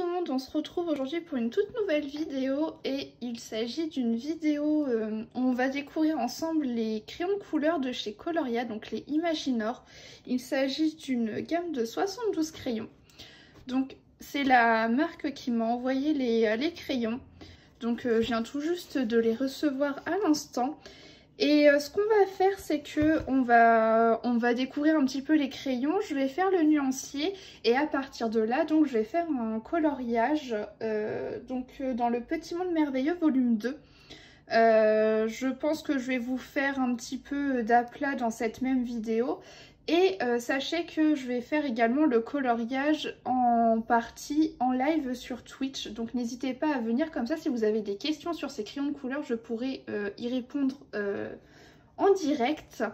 le monde, on se retrouve aujourd'hui pour une toute nouvelle vidéo et il s'agit d'une vidéo où on va découvrir ensemble les crayons de couleur de chez Coloria, donc les Imaginor. Il s'agit d'une gamme de 72 crayons. Donc c'est la marque qui m'a envoyé les crayons, donc je viens tout juste de les recevoir à l'instant. Et ce qu'on va faire, c'est que on va découvrir un petit peu les crayons. Je vais faire le nuancier et à partir de là, donc je vais faire un coloriage dans le Petit Monde Merveilleux volume 2. Je pense que je vais vous faire un petit peu d'aplat dans cette même vidéo. Et sachez que je vais faire également le coloriage en partie en live sur Twitch. Donc n'hésitez pas à venir, comme ça si vous avez des questions sur ces crayons de couleur, je pourrai y répondre en direct.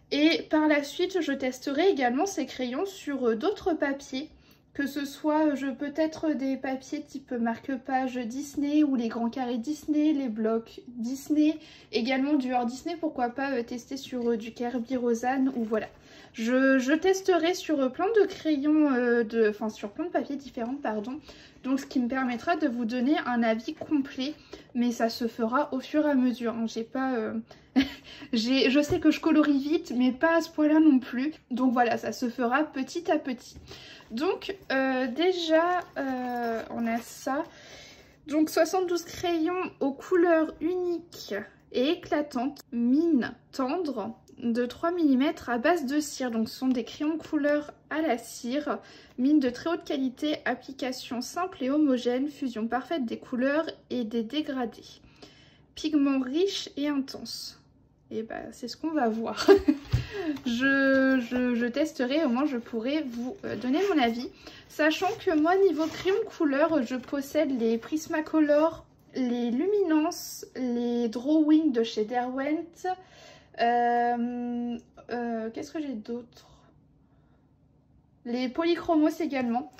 Et par la suite, je testerai également ces crayons sur d'autres papiers. Que ce soit peut-être des papiers type marque-page Disney ou les grands carrés Disney, les blocs Disney, également du hors Disney, pourquoi pas tester sur du Kirby Rosanne ou voilà. Je testerai sur plein de crayons, sur plein de papiers différents, pardon. Donc ce qui me permettra de vous donner un avis complet, mais ça se fera au fur et à mesure. Hein. J'ai pas, je sais que je colorie vite, mais pas à ce point-là non plus. Donc voilà, ça se fera petit à petit. Donc déjà, on a ça. Donc 72 crayons aux couleurs uniques et éclatantes, mine tendre, de 3 mm à base de cire. Donc ce sont des crayons de couleur à la cire, mine de très haute qualité, application simple et homogène, fusion parfaite des couleurs et des dégradés. Pigments riches et intenses. Et bah c'est ce qu'on va voir. je testerai, au moins je pourrai vous donner mon avis. Sachant que moi niveau crayon de couleur, je possède les Prismacolor, les Luminance, les Drawing de chez Derwent. Qu'est-ce que j'ai d'autre? Les Polychromos également.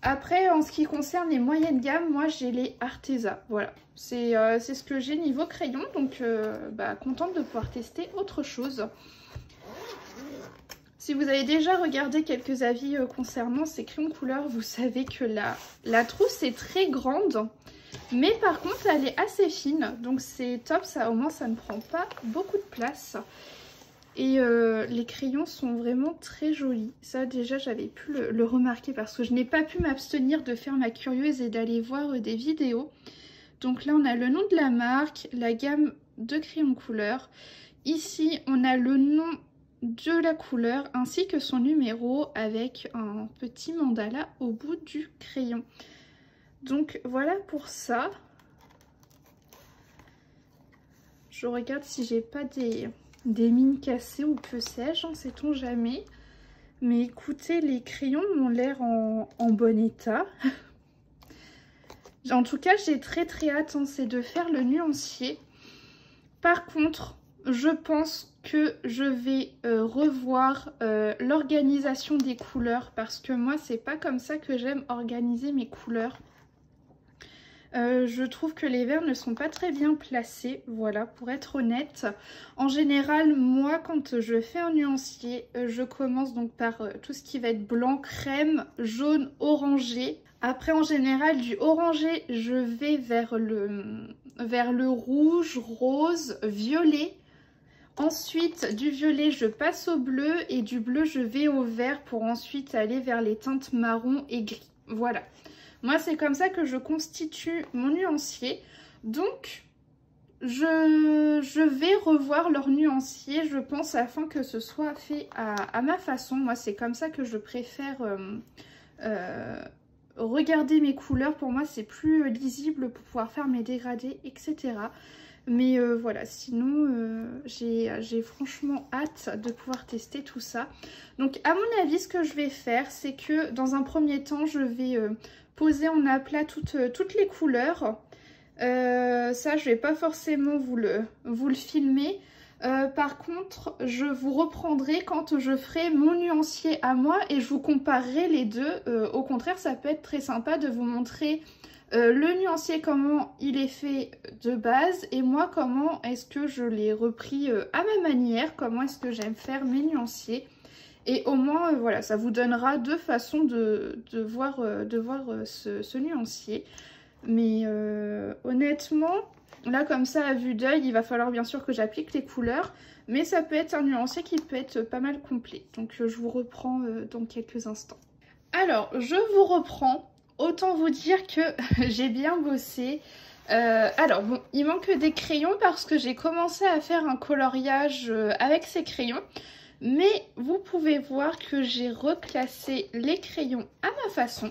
Après, en ce qui concerne les moyennes gammes, moi j'ai les Arteza. Voilà, c'est ce que j'ai niveau crayon. Donc, contente de pouvoir tester autre chose. Si vous avez déjà regardé quelques avis concernant ces crayons de couleur, vous savez que la trousse est très grande. Mais par contre, elle est assez fine. Donc c'est top, ça, au moins ça ne prend pas beaucoup de place. Et les crayons sont vraiment très jolis. Ça déjà j'avais pu le remarquer parce que je n'ai pas pu m'abstenir de faire ma curieuse et d'aller voir des vidéos. Donc là on a le nom de la marque, la gamme de crayons de couleur. Ici on a le nom de la couleur ainsi que son numéro avec un petit mandala au bout du crayon. Donc voilà pour ça. Je regarde si j'ai pas des mines cassées ou que sais-je, hein, sait-on jamais. Mais écoutez, les crayons ont l'air en bon état. En tout cas, j'ai très hâte, hein, c'est de faire le nuancier. Par contre, je pense que je vais revoir l'organisation des couleurs parce que moi, c'est pas comme ça que j'aime organiser mes couleurs. Je trouve que les verts ne sont pas très bien placés, voilà, pour être honnête. En général, moi, quand je fais un nuancier, je commence donc par tout ce qui va être blanc, crème, jaune, orangé. Après, en général, du orangé, je vais vers le rouge, rose, violet. Ensuite, du violet, je passe au bleu et du bleu, je vais au vert pour ensuite aller vers les teintes marron et gris. Voilà. Moi, c'est comme ça que je constitue mon nuancier. Donc, je vais revoir leur nuancier, je pense, afin que ce soit fait à ma façon. Moi, c'est comme ça que je préfère regarder mes couleurs. Pour moi, c'est plus lisible pour pouvoir faire mes dégradés, etc. Mais voilà, sinon, j'ai franchement hâte de pouvoir tester tout ça. Donc, à mon avis, ce que je vais faire, c'est que dans un premier temps, je vais poser en aplat toutes les couleurs. Ça, je vais pas forcément vous le filmer. Par contre, je vous reprendrai quand je ferai mon nuancier à moi et je vous comparerai les deux. Au contraire, ça peut être très sympa de vous montrer le nuancier, comment il est fait de base et moi, comment est-ce que je l'ai repris à ma manière, comment est-ce que j'aime faire mes nuanciers. Et au moins, voilà, ça vous donnera deux façons de voir ce nuancier. Mais honnêtement, là comme ça à vue d'œil, il va falloir bien sûr que j'applique les couleurs. Mais ça peut être un nuancier qui peut être pas mal complet. Donc je vous reprends dans quelques instants. Alors, je vous reprends. Autant vous dire que j'ai bien bossé. Alors bon, il manque des crayons parce que j'ai commencé à faire un coloriage avec ces crayons. Mais vous pouvez voir que j'ai reclassé les crayons à ma façon.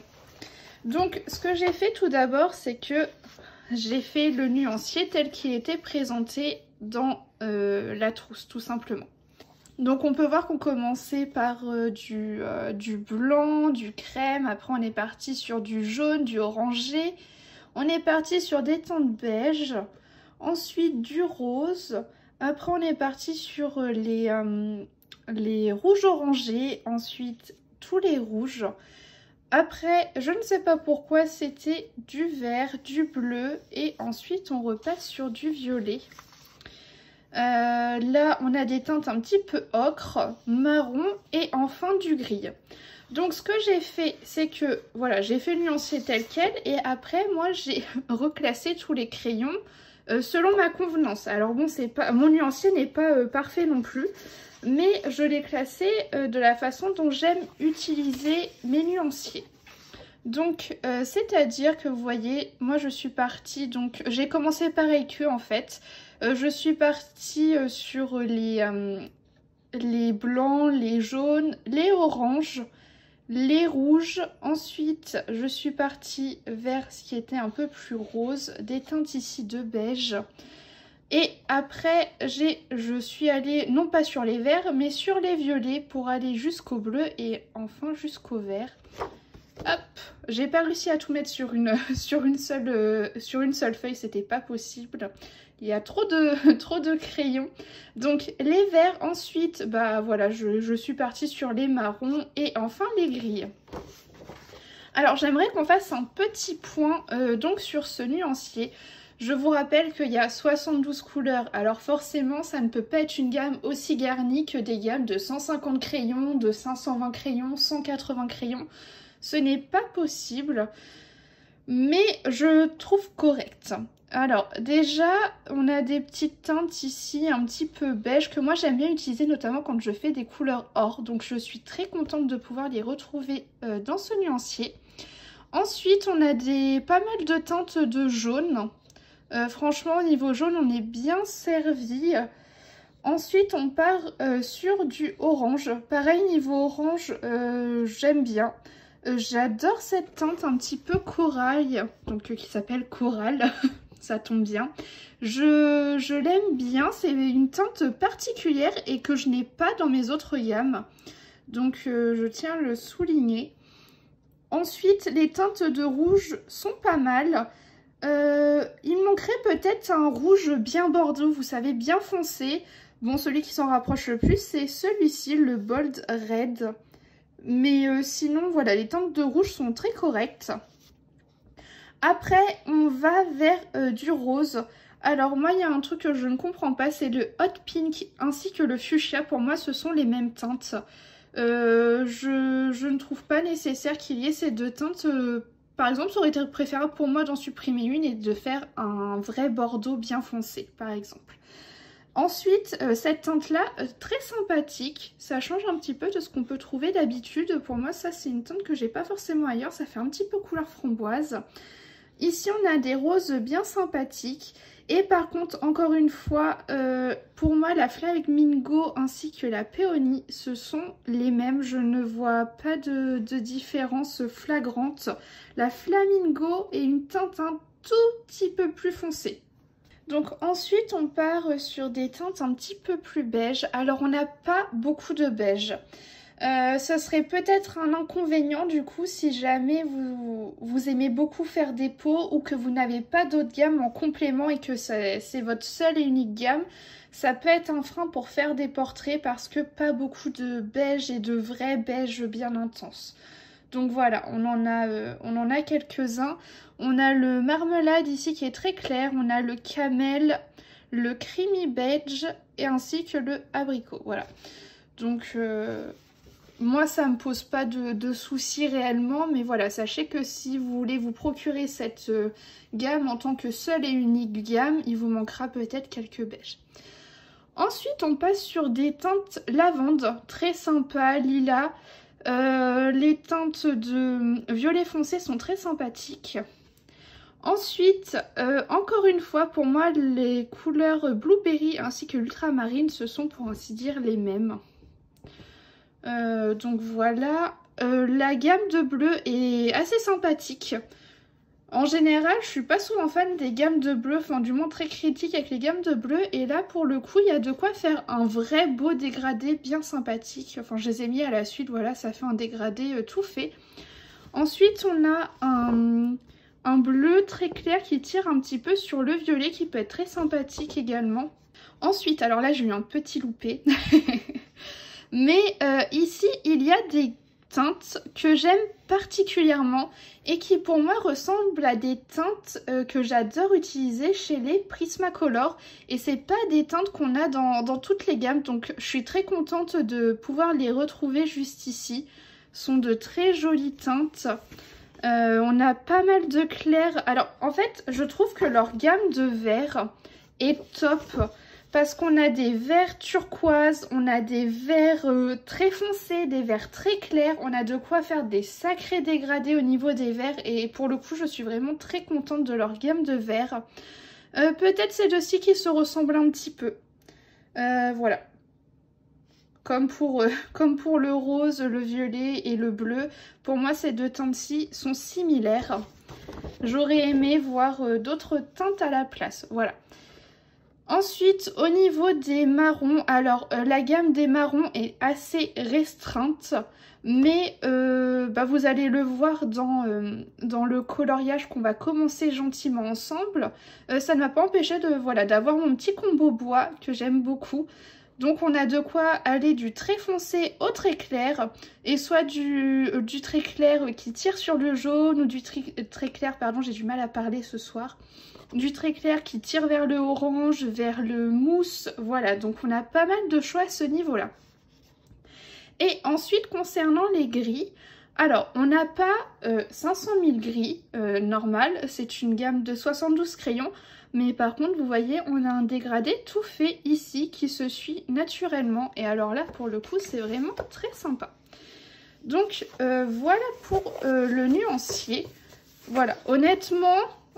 Donc ce que j'ai fait tout d'abord, c'est que j'ai fait le nuancier tel qu'il était présenté dans la trousse, tout simplement. Donc on peut voir qu'on commençait par du blanc, du crème, après on est parti sur du jaune, du orangé, on est parti sur des teintes beige, ensuite du rose, après on est parti sur les rouges orangés, ensuite tous les rouges. Après, je ne sais pas pourquoi, c'était du vert, du bleu et ensuite on repasse sur du violet. Là, on a des teintes un petit peu ocre, marron et enfin du gris. Donc ce que j'ai fait, c'est que voilà, j'ai fait le nuancier tel quel et après moi j'ai reclassé tous les crayons selon ma convenance. Alors bon, c'est pas mon nuancier n'est pas parfait non plus, mais je l'ai classé de la façon dont j'aime utiliser mes nuanciers. Donc c'est-à-dire que vous voyez, moi je suis partie, donc j'ai commencé pareil qu'eux en fait. Je suis partie sur les blancs, les jaunes, les oranges, les rouges. Ensuite, je suis partie vers ce qui était un peu plus rose, des teintes ici de beige. Et après, je suis allée, non pas sur les verts, mais sur les violets pour aller jusqu'au bleu et enfin jusqu'au vert. Hop, j'ai pas réussi à tout mettre sur une seule feuille, c'était pas possible. Il y a trop de crayons. Donc les verts, ensuite, bah voilà, je suis partie sur les marrons et enfin les gris. Alors j'aimerais qu'on fasse un petit point donc sur ce nuancier. Je vous rappelle qu'il y a 72 couleurs, alors forcément ça ne peut pas être une gamme aussi garnie que des gammes de 150 crayons, de 520 crayons, 180 crayons. Ce n'est pas possible, mais je trouve correct. Alors déjà, on a des petites teintes ici un petit peu beige que moi j'aime bien utiliser notamment quand je fais des couleurs or. Donc je suis très contente de pouvoir les retrouver dans ce nuancier. Ensuite, on a pas mal de teintes de jaune. Franchement, au niveau jaune, on est bien servi. Ensuite, on part sur du orange. Pareil, niveau orange, j'aime bien. J'adore cette teinte un petit peu corail, donc qui s'appelle Coral, ça tombe bien. Je l'aime bien, c'est une teinte particulière et que je n'ai pas dans mes autres gammes. Donc je tiens à le souligner. Ensuite, les teintes de rouge sont pas mal. Il manquerait peut-être un rouge bien bordeaux, vous savez, bien foncé. Bon, celui qui s'en rapproche le plus, c'est celui-ci, le Bold Red. Mais sinon, voilà, les teintes de rouge sont très correctes. Après, on va vers du rose. Alors moi, il y a un truc que je ne comprends pas, c'est le Hot Pink ainsi que le Fuchsia. Pour moi, ce sont les mêmes teintes. Je ne trouve pas nécessaire qu'il y ait ces deux teintes. Par exemple, ça aurait été préférable pour moi d'en supprimer une et de faire un vrai bordeaux bien foncé, par exemple. Ensuite, cette teinte-là, très sympathique, ça change un petit peu de ce qu'on peut trouver d'habitude. Pour moi, ça, c'est une teinte que j'ai pas forcément ailleurs, ça fait un petit peu couleur framboise. Ici, on a des roses bien sympathiques. Et par contre, encore une fois, pour moi, la Flamingo ainsi que la Péonie, ce sont les mêmes. Je ne vois pas de différence flagrante. La Flamingo est une teinte un tout petit peu plus foncée. Donc ensuite on part sur des teintes un petit peu plus beige. Alors on n'a pas beaucoup de beige. Ça serait peut-être un inconvénient du coup si jamais vous aimez beaucoup faire des peaux ou que vous n'avez pas d'autres gammes en complément et que c'est votre seule et unique gamme. Ça peut être un frein pour faire des portraits parce que pas beaucoup de beige et de vrai beige bien intense. Donc voilà, on en a quelques-uns. On a le marmelade ici qui est très clair. On a le camel, le creamy beige et ainsi que le abricot. Voilà. Donc Moi, ça me pose pas de soucis réellement, mais voilà, sachez que si vous voulez vous procurer cette gamme en tant que seule et unique gamme, il vous manquera peut-être quelques beiges. Ensuite, on passe sur des teintes lavande, très sympa, lilas. Les teintes de violet foncé sont très sympathiques. Ensuite, encore une fois, pour moi, les couleurs blueberry ainsi que l'ultramarine, ce sont pour ainsi dire les mêmes. Donc voilà, la gamme de bleu est assez sympathique. En général, je suis pas souvent fan des gammes de bleu, enfin du moins très critique avec les gammes de bleu. Et là, pour le coup, il y a de quoi faire un vrai beau dégradé bien sympathique. Enfin, je les ai mis à la suite, voilà, ça fait un dégradé tout fait. Ensuite, on a un bleu très clair qui tire un petit peu sur le violet, qui peut être très sympathique également. Ensuite, alors là, j'ai eu un petit loupé. Mais ici, il y a des teintes que j'aime particulièrement et qui pour moi ressemblent à des teintes que j'adore utiliser chez les Prismacolor, et c'est pas des teintes qu'on a dans toutes les gammes, donc je suis très contente de pouvoir les retrouver juste ici. Ce sont de très jolies teintes. On a pas mal de clairs. Alors en fait, je trouve que leur gamme de verts est top. Parce qu'on a des verts turquoise, on a des verts très foncés, des verts très clairs. On a de quoi faire des sacrés dégradés au niveau des verts. Et pour le coup, je suis vraiment très contente de leur gamme de verts. Peut-être ces deux-ci qui se ressemblent un petit peu. Voilà. Comme pour le rose, le violet et le bleu. Pour moi, ces deux teintes-ci sont similaires. J'aurais aimé voir d'autres teintes à la place. Voilà. Ensuite, au niveau des marrons, alors la gamme des marrons est assez restreinte, mais vous allez le voir dans le coloriage qu'on va commencer gentiment ensemble. Ça ne m'a pas empêché d'avoir mon petit combo bois que j'aime beaucoup. Donc on a de quoi aller du très foncé au très clair, et soit du très clair qui tire sur le jaune, ou du très clair, pardon, j'ai du mal à parler ce soir, du très clair qui tire vers le orange, vers le mousse. Voilà, donc on a pas mal de choix à ce niveau-là. Et ensuite, concernant les gris, alors on n'a pas 500 000 gris normal, c'est une gamme de 72 crayons, mais par contre, vous voyez, on a un dégradé tout fait ici qui se suit naturellement. Et alors là, pour le coup, c'est vraiment très sympa. Donc voilà pour le nuancier. Voilà, honnêtement,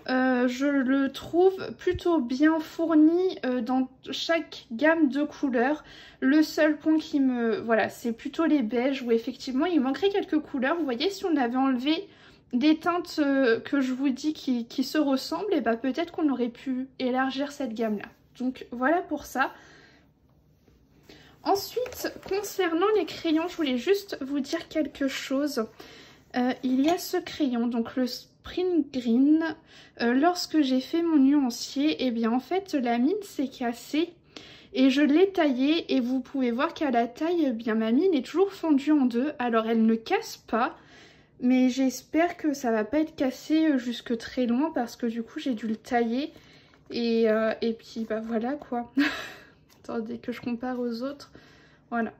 je le trouve plutôt bien fourni dans chaque gamme de couleurs. Le seul point qui me... Voilà, c'est plutôt les beiges où effectivement il manquerait quelques couleurs. Vous voyez, si on avait enlevé des teintes que je vous dis qui se ressemblent, et peut-être qu'on aurait pu élargir cette gamme-là. Donc voilà pour ça. Ensuite, concernant les crayons, je voulais juste vous dire quelque chose. Il y a ce crayon, donc le Spring Green. Lorsque j'ai fait mon nuancier, et bien en fait la mine s'est cassée et je l'ai taillée, et vous pouvez voir qu'à la taille, eh bien ma mine est toujours fondue en deux. Alors elle ne casse pas, mais j'espère que ça va pas être cassé jusque très loin, parce que du coup j'ai dû le tailler et puis voilà quoi. Attendez que je compare aux autres. Voilà.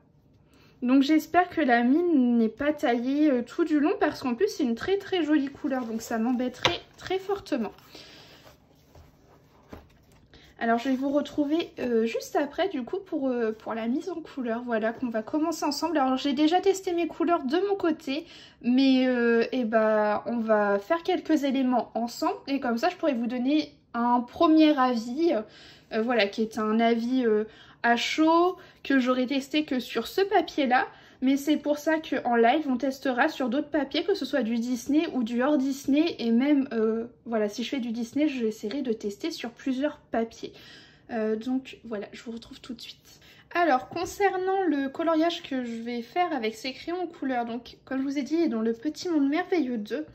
Donc j'espère que la mine n'est pas taillée tout du long, parce qu'en plus c'est une très très jolie couleur, donc ça m'embêterait très fortement. Alors je vais vous retrouver juste après du coup pour la mise en couleur, voilà, qu'on va commencer ensemble. Alors j'ai déjà testé mes couleurs de mon côté, mais on va faire quelques éléments ensemble, et comme ça je pourrais vous donner un premier avis, voilà, qui est un avis à chaud, que j'aurais testé que sur ce papier là. Mais c'est pour ça qu'en live, on testera sur d'autres papiers, que ce soit du Disney ou du hors Disney. Et même, voilà, si je fais du Disney, j'essaierai de tester sur plusieurs papiers. Donc voilà, je vous retrouve tout de suite. Alors, concernant le coloriage que je vais faire avec ces crayons en couleur, donc comme je vous ai dit, il est dans le Petit Monde Merveilleux 2.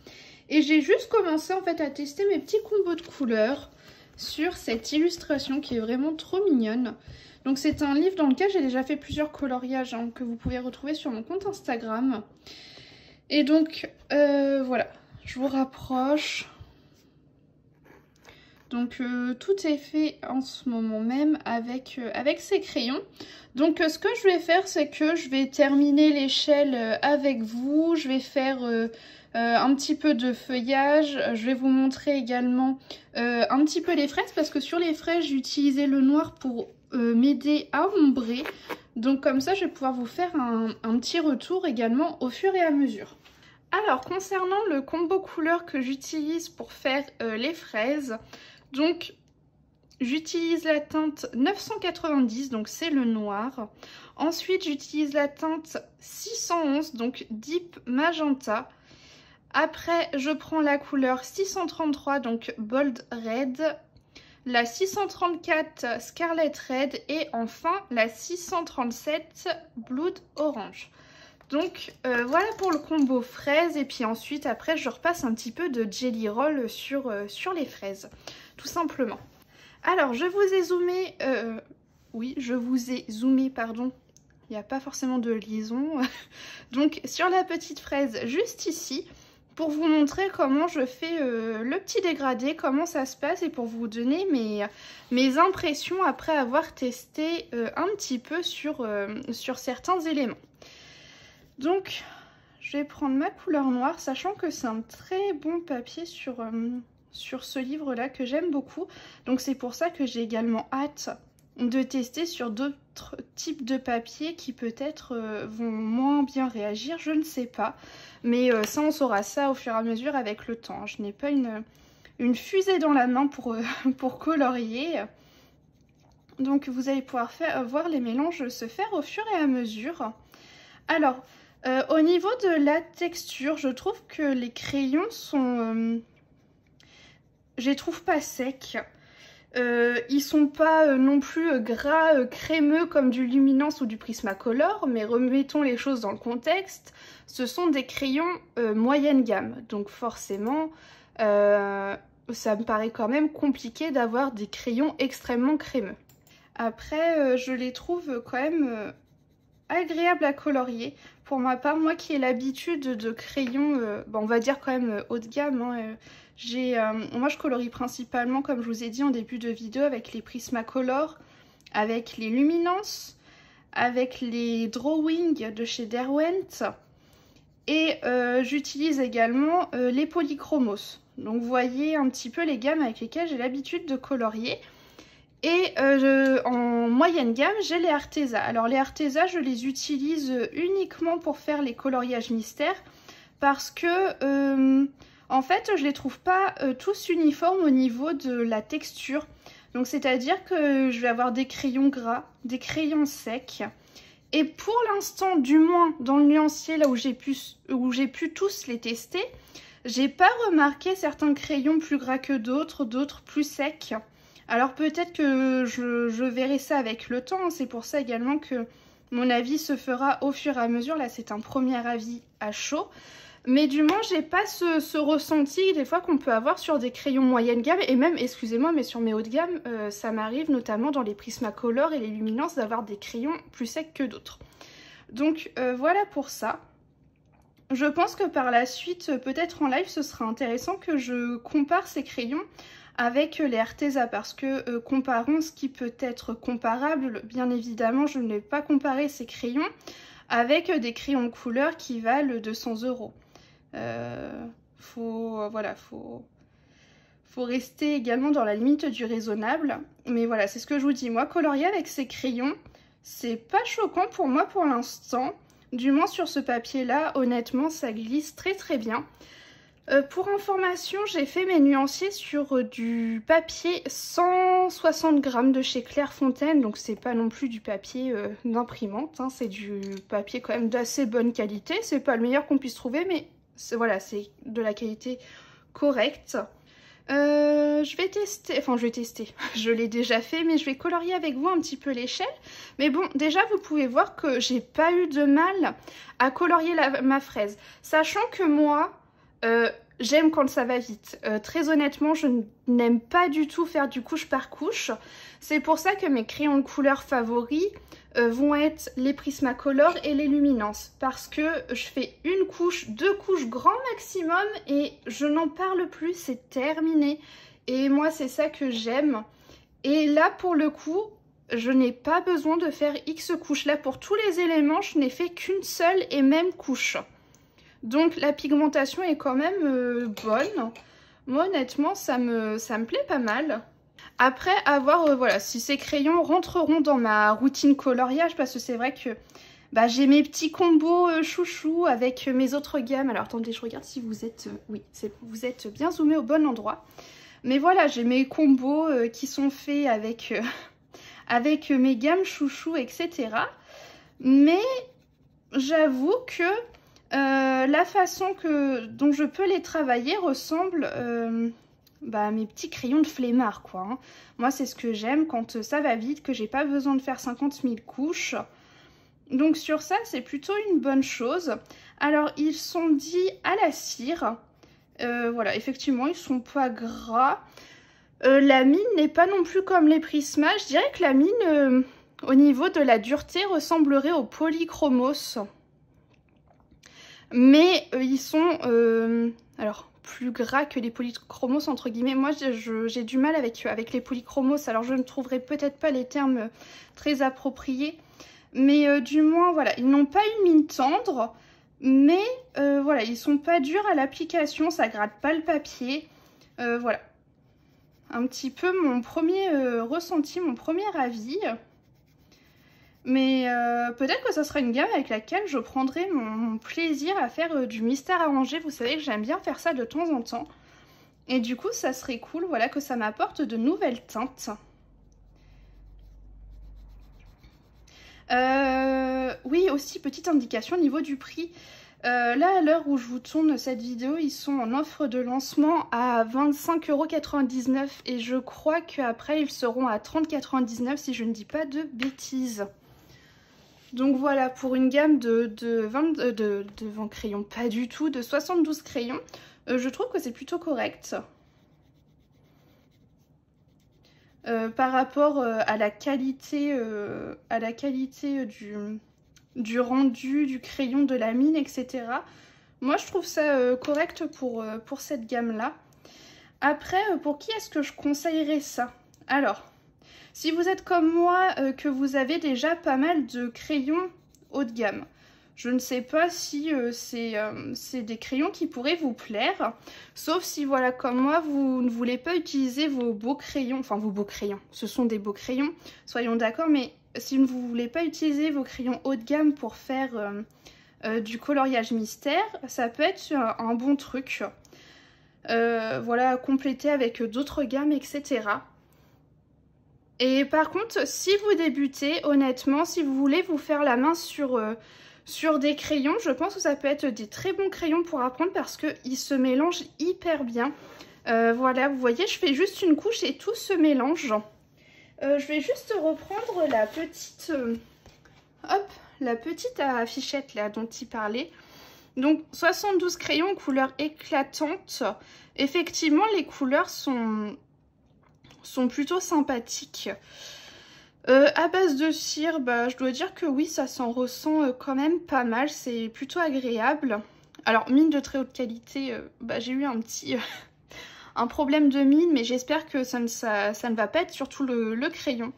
Et j'ai juste commencé en fait à tester mes petits combos de couleurs sur cette illustration qui est vraiment trop mignonne. Donc c'est un livre dans lequel j'ai déjà fait plusieurs coloriages que vous pouvez retrouver sur mon compte Instagram. Et donc voilà, je vous rapproche. Donc tout est fait en ce moment même avec ces crayons. Donc ce que je vais faire, c'est que je vais terminer l'échelle avec vous. Je vais faire un petit peu de feuillage. Je vais vous montrer également un petit peu les fraises, parce que sur les fraises, j'ai utilisé le noir pour m'aider à ombrer. Donc comme ça, je vais pouvoir vous faire un petit retour également au fur et à mesure. Alors concernant le combo couleur que j'utilise pour faire les fraises, donc j'utilise la teinte 990, donc c'est le noir. Ensuite j'utilise la teinte 611, donc Deep Magenta. Après je prends la couleur 633, donc Bold Red. La 634 Scarlet Red et enfin la 637 Blood Orange. Donc voilà pour le combo fraise, et puis ensuite après je repasse un petit peu de Jelly Roll sur les fraises, tout simplement. Alors je vous ai zoomé, pardon, il n'y a pas forcément de liaison, donc sur la petite fraise juste ici, pour vous montrer comment je fais le petit dégradé, comment ça se passe, et pour vous donner mes impressions après avoir testé un petit peu sur certains éléments. Donc, je vais prendre ma couleur noire, sachant que c'est un très bon papier sur ce livre-là que j'aime beaucoup. Donc, c'est pour ça que j'ai également hâte de tester sur d'autres types de papiers qui peut-être vont moins bien réagir, je ne sais pas. Mais ça, on saura ça au fur et à mesure avec le temps. Je n'ai pas une fusée dans la main pour colorier. Donc, vous allez pouvoir voir les mélanges se faire au fur et à mesure. Alors, au niveau de la texture, je trouve que les crayons sont... je les trouve pas secs. Ils sont pas non plus gras, crémeux comme du Luminance ou du Prismacolor, mais remettons les choses dans le contexte. Ce sont des crayons moyenne gamme, donc forcément, ça me paraît quand même compliqué d'avoir des crayons extrêmement crémeux. Après, je les trouve quand même... agréable à colorier. Pour ma part, moi qui ai l'habitude de crayons, on va dire quand même haut de gamme, hein, moi je colorie principalement, comme je vous ai dit en début de vidéo, avec les Prismacolor, avec les Luminance, avec les Drawing de chez Derwent, et j'utilise également les Polychromos. Donc vous voyez un petit peu les gammes avec lesquelles j'ai l'habitude de colorier. Et en moyenne gamme, j'ai les Arteza. Alors les Arteza, je les utilise uniquement pour faire les coloriages mystères, parce que en fait, je les trouve pas tous uniformes au niveau de la texture. Donc c'est-à-dire que je vais avoir des crayons gras, des crayons secs. Et pour l'instant, du moins dans le nuancier, là où j'ai pu tous les tester, j'ai pas remarqué certains crayons plus gras que d'autres, d'autres plus secs. Alors peut-être que je verrai ça avec le temps, c'est pour ça également que mon avis se fera au fur et à mesure. Là c'est un premier avis à chaud, mais du moins j'ai pas ce ressenti des fois qu'on peut avoir sur des crayons moyenne gamme, et même, excusez-moi, mais sur mes hauts de gamme, ça m'arrive notamment dans les Prismacolor et les Luminance d'avoir des crayons plus secs que d'autres. Donc voilà pour ça. Je pense que par la suite, peut-être en live, ce sera intéressant que je compare ces crayons avec les Arteza, parce que comparons ce qui peut être comparable. Bien évidemment, je n'ai pas comparé ces crayons avec des crayons de couleur qui valent 200 €. Voilà, faut rester également dans la limite du raisonnable. Mais voilà, c'est ce que je vous dis. Moi, colorier avec ces crayons, c'est pas choquant pour moi pour l'instant. Du moins sur ce papier-là, honnêtement, ça glisse très très bien. Pour information, j'ai fait mes nuanciers sur du papier 160 grammes de chez Clairefontaine, donc c'est pas non plus du papier d'imprimante, hein, c'est du papier quand même d'assez bonne qualité. C'est pas le meilleur qu'on puisse trouver, mais voilà, c'est de la qualité correcte. Je vais tester, je l'ai déjà fait, mais je vais colorier avec vous un petit peu l'échelle. Mais bon, déjà vous pouvez voir que j'ai pas eu de mal à colorier ma fraise, sachant que moi... j'aime quand ça va vite. Très honnêtement, je n'aime pas du tout faire du couche par couche. C'est pour ça que mes crayons de couleur favoris vont être les Prismacolor et les Luminance. Parce que je fais une couche, deux couches grand maximum et je n'en parle plus, c'est terminé. Et moi, c'est ça que j'aime. Et là, pour le coup, je n'ai pas besoin de faire X couches. Là, pour tous les éléments, je n'ai fait qu'une seule et même couche. Donc, la pigmentation est quand même bonne. Moi, honnêtement, ça me plaît pas mal. Après, à voir voilà, si ces crayons rentreront dans ma routine coloriage, parce que c'est vrai que bah, j'ai mes petits combos chouchou avec mes autres gammes. Alors, attendez, je regarde si vous êtes... oui, vous êtes bien zoomé au bon endroit. Mais voilà, j'ai mes combos qui sont faits avec, avec mes gammes chouchou, etc. Mais j'avoue que la façon dont je peux les travailler ressemble bah, à mes petits crayons de flemmard, quoi. Hein. Moi, c'est ce que j'aime quand ça va vite, que j'ai pas besoin de faire 50 000 couches. Donc sur ça, c'est plutôt une bonne chose. Alors, ils sont dits à la cire. Voilà, effectivement, ils sont pas gras. La mine n'est pas non plus comme les Prisma. Je dirais que la mine, au niveau de la dureté, ressemblerait au Polychromos. Mais ils sont alors plus gras que les Polychromos, entre guillemets. Moi, j'ai du mal avec les Polychromos. Alors, je ne trouverai peut-être pas les termes très appropriés. Mais du moins, voilà, ils n'ont pas une mine tendre. Mais voilà, ils sont pas durs à l'application. Ça gratte pas le papier. Voilà. Un petit peu mon premier ressenti, mon premier avis. Mais peut-être que ça sera une gamme avec laquelle je prendrai mon plaisir à faire du mystère arrangé. Vous savez que j'aime bien faire ça de temps en temps. Et du coup, ça serait cool, voilà, que ça m'apporte de nouvelles teintes. Oui, aussi, petite indication au niveau du prix. Là, à l'heure où je vous tourne cette vidéo, ils sont en offre de lancement à 25,99 € et je crois qu'après, ils seront à 30,99 € si je ne dis pas de bêtises. Donc voilà, pour une gamme de 20 crayons, pas du tout, de 72 crayons, je trouve que c'est plutôt correct. Par rapport à la qualité, du rendu, du crayon, de la mine, etc. Moi, je trouve ça correct pour cette gamme-là. Après, pour qui est-ce que je conseillerais ça? Alors, si vous êtes comme moi, que vous avez déjà pas mal de crayons haut de gamme, je ne sais pas si c'est des crayons qui pourraient vous plaire. Sauf si, voilà, comme moi, vous ne voulez pas utiliser vos beaux crayons. Enfin, vos beaux crayons, ce sont des beaux crayons, soyons d'accord, mais si vous ne voulez pas utiliser vos crayons haut de gamme pour faire du coloriage mystère, ça peut être un bon truc. Voilà, compléter avec d'autres gammes, etc. Et par contre, si vous débutez, honnêtement, si vous voulez vous faire la main sur des crayons, je pense que ça peut être des très bons crayons pour apprendre parce qu'ils se mélangent hyper bien. Voilà, vous voyez, je fais juste une couche et tout se mélange. Je vais juste reprendre la petite, la petite affichette là dont il parlait. Donc 72 crayons couleur éclatante. Effectivement, les couleurs sont plutôt sympathiques. À base de cire, bah, je dois dire que oui, ça s'en ressent quand même pas mal. C'est plutôt agréable. Alors, mine de très haute qualité, bah, j'ai eu un petit un problème de mine, mais j'espère que ça ne va pas être surtout le crayon.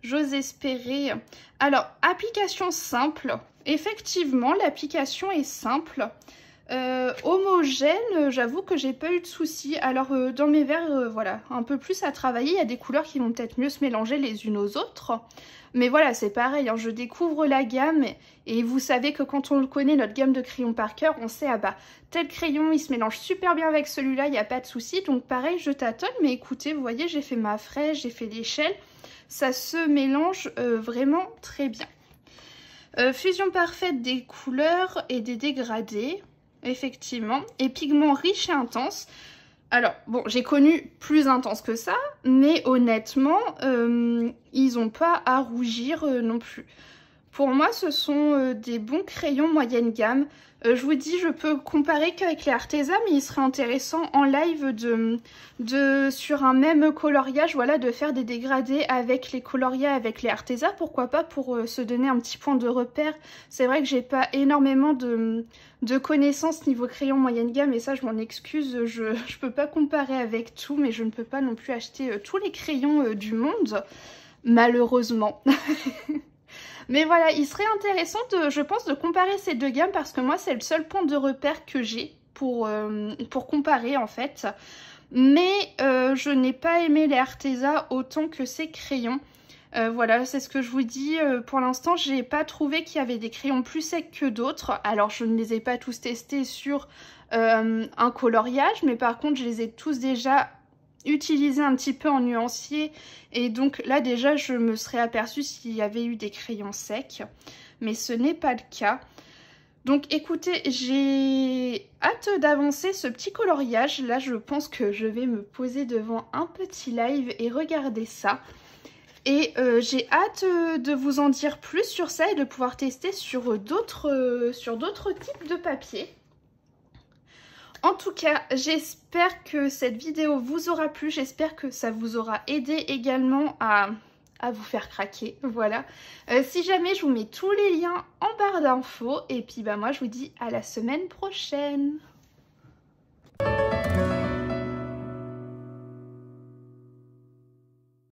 J'ose espérer. Alors, application simple. Effectivement, l'application est simple. Homogène, j'avoue que j'ai pas eu de soucis. Alors dans mes verres, voilà, un peu plus à travailler. Il y a des couleurs qui vont peut-être mieux se mélanger les unes aux autres. Mais voilà, c'est pareil, hein, je découvre la gamme et vous savez que quand on connaît notre gamme de crayons par cœur, on sait, ah bah, tel crayon, il se mélange super bien avec celui-là, il n'y a pas de souci. Donc pareil, je tâtonne, mais écoutez, vous voyez, j'ai fait ma fraise, j'ai fait l'échelle. Ça se mélange vraiment très bien. Fusion parfaite des couleurs et des dégradés. Effectivement, et pigments riches et intenses. Alors, bon, j'ai connu plus intense que ça, mais honnêtement, ils n'ont pas à rougir non plus. Pour moi, ce sont des bons crayons moyenne gamme. Je vous dis, je peux comparer qu'avec les Arteza, mais il serait intéressant en live sur un même coloriage, voilà, de faire des dégradés avec les coloria, avec les Arteza, pourquoi pas, pour se donner un petit point de repère. C'est vrai que j'ai pas énormément de connaissances niveau crayon moyenne gamme, et ça je m'en excuse, je peux pas comparer avec tout, mais je ne peux pas non plus acheter tous les crayons du monde, malheureusement. Mais voilà, il serait intéressant je pense de comparer ces deux gammes, parce que moi c'est le seul point de repère que j'ai pour comparer en fait. Mais je n'ai pas aimé les Arteza autant que ces crayons. Voilà, c'est ce que je vous dis. Pour l'instant, j'ai pas trouvé qu'il y avait des crayons plus secs que d'autres. Alors, je ne les ai pas tous testés sur un coloriage, mais par contre, je les ai tous déjà utilisés un petit peu en nuancier. Et donc là, déjà, je me serais aperçue s'il y avait eu des crayons secs. Mais ce n'est pas le cas. Donc écoutez, j'ai hâte d'avancer ce petit coloriage. Là, je pense que je vais me poser devant un petit live et regarder ça. Et j'ai hâte de vous en dire plus sur ça et de pouvoir tester sur d'autres types de papier. En tout cas, j'espère que cette vidéo vous aura plu. J'espère que ça vous aura aidé également à vous faire craquer. Voilà. Si jamais, je vous mets tous les liens en barre d'infos. Et puis bah moi, je vous dis à la semaine prochaine.